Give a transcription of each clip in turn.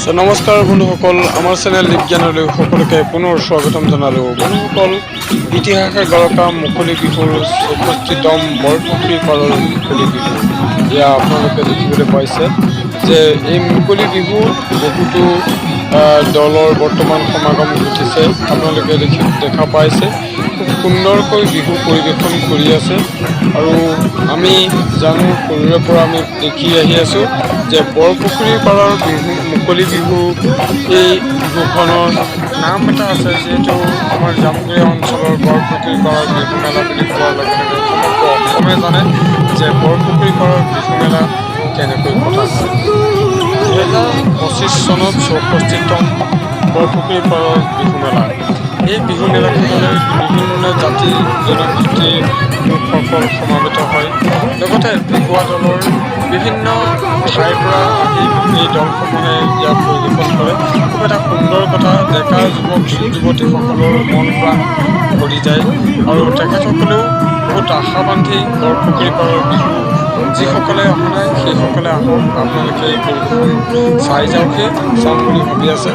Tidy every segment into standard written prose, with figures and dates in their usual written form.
নমস্কাৰ বন্ধুসকল, আমাৰ চেনেল বিজ্ঞানলৈ সকলোকে পুনৰ স্বাগতম জনালোঁ। বন্ধুসকল, ইতিহাসে গৰকা মুকলি বিহুৰ ৬৪তম বৰপুখুৰী পাৰৰ মুকলি বিহু এয়া আপোনালোকে দেখিবলৈ পাইছে যে এই মুকলি বিহুত বহুতো দলৰ বৰ্তমান সমাগম ঘটিছে। আপোনালোকে দেখা পাইছে খুব সুন্দৰকৈ বিহু পৰিৱেশন কৰি আছে আৰু আমি জানো সৰুৰে পৰা আমি দেখি আহি আছোঁ যে বৰপুখুৰী পাৰৰ বিহু মুকলি বিহু এই বিহুখনৰ নাম এটা আছে, যিহেতু আমাৰ জামুগুৰি অঞ্চলৰ বৰপুখুৰী পাৰৰ বিহু মেলা বুলি কোৱাৰ লগে লগে সমগ্ৰ অসমে জানে যে বৰপুখুৰী পাৰৰ বিহু মেলা কেনেকৈ পতা হয়। ২০২৫ চনত ৬৪তম বৰপুখুৰী পাৰৰ বিহু মেলা। এই বিহু মেলাখনলৈ বিভিন্ন জাতি জনগোষ্ঠীৰ লোকসকল সমাবেত হয়। লগতে বিহুৱা দলৰ বিভিন্ন ঠাইৰ পৰা আহি এই দলসমূহে ইয়াত পৰিৱেশন কৰে। খুব এটা সুন্দৰ কথা, ডেকা যুৱক যুৱতীসকলৰ মন প্ৰাণ ভৰি যায় আৰু তেখেতসকলেও বহুত আশা বান্ধি বৰপুখুৰী পাৰৰ বিহু যিসকলে অহা নাই সেইসকলে আহক, আপোনালোকে এই পৰিৱেশন চাই যাওকহি, চাম বুলি ভাবি আছে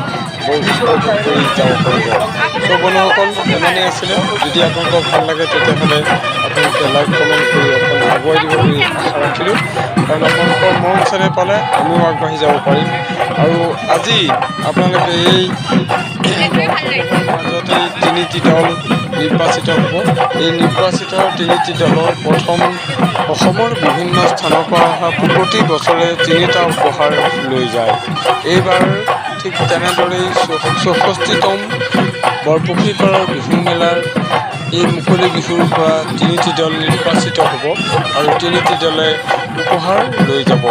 উপভোগ কৰি যাব পাৰিব। বন্ধুসকল, ইমানেই আছিলে। যদি আপোনালোকক ভাল লাগে তেতিয়াহ'লে আপোনালোকে লাইক কমেণ্ট কৰি অকণ আগুৱাই দিব বুলি আশা ৰাখিলোঁ, কাৰণ আপোনালোকৰ মৰম চেনেহ পালে আমিও আগবাঢ়ি যাব পাৰিম। আৰু আজি আপোনালোকে এই মাজতে তিনিটি দল নিৰ্বাচিত হ'ব। এই নিৰ্বাচিত তিনিটি দলৰ প্ৰথম অসমৰ বিভিন্ন স্থানৰ পৰা অহা প্ৰতি বছৰে তিনিটা উপহাৰ লৈ যায়। এইবাৰ ঠিক তেনেদৰেই ৬৪তম বৰপুখুৰী পাৰৰ বিহু মেলাৰ এই মুকলি বিহুৰ পৰা তিনিটি দল নিৰ্বাচিত হ'ব আৰু তিনিটি দলে উপহাৰ লৈ যাব।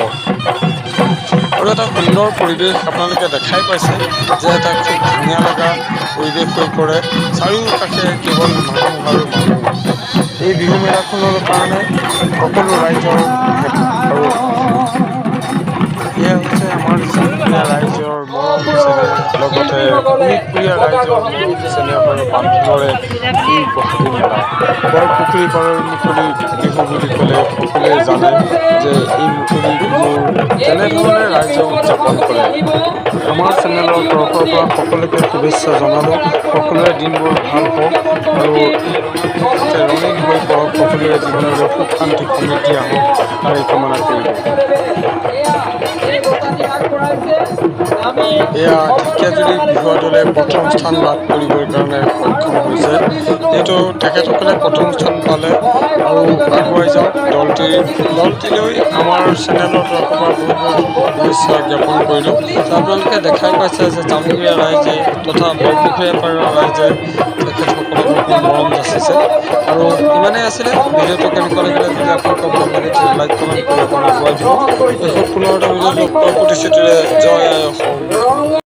আৰু এটা সুন্দৰ পৰিৱেশ আপোনালোকে দেখাই পাইছে যে এটা খুব ধুনীয়া লগা পৰিৱেশ হৈ পৰে। চাৰিওকাষে কেৱল মানুহ আৰু মানুহ। এই বিহু মেলাখনৰ কাৰণে সকলো ৰাইজৰ আৰু এয়া হৈছে আমাৰ জামুগুৰিয়া ৰাইজৰ মৰম চেনেহ, লগতে শোণিতপুৰীয়া ৰাইজৰ মৰম চেনেহৰ বান্ধোনেৰে এই বহাগী মেলা। বৰপুখুৰী পাৰৰ মুকলি বিহু বুলি ক'লে সকলোৱে জানে যে এই মুকলি বিহুৰ কেনেধৰণে ৰাইজে উদযাপন কৰে। আমাৰ চেনেলৰ তৰফৰ পৰা সকলোকে শুভেচ্ছা জনালোঁ। সকলোৰে দিনবোৰ ভাল হওক আৰু ৰঙীন হৈ পৰক, সকলোৰে জীৱনলৈ সুখ শান্তি সমৃদ্ধি আহক তাৰে কামনা কৰিলোঁ। এয়া ঢেকীয়াজুলি বিহুৱা দলে প্ৰথম স্থান লাভ কৰিবৰ কাৰণে সক্ষম হৈছে। যিহেতু তেখেতসকলে প্ৰথম স্থান পালে আৰু আগুৱাই যাওক। দলটিলৈ আমাৰ চেনেলৰ তৰফৰ পৰা বহুত বহুত শুভেচ্ছা জ্ঞাপন কৰিলোঁ। আপোনালোকে দেখাই পাইছে যে জামুগুৰিয়া ৰাইজে তথা বৰপুখুৰীয়া পাৰৰ ৰাইজে তেখেতসকলক খুব মৰম যাচিছে। আৰু ইমানেই আছিলে। ভিডিঅ'টো কেনেকুৱা লাগিলে যদি আপোনালোকক ভাল লাগে তেতিয়া লাইক কমেণ্ট কৰি অকণ আগুৱাই দিব। শেষত পুনৰ এটা ভিডিঅ'ত লগ পোৱাৰ প্ৰতিশ্ৰুতিৰে জয় আই অসম।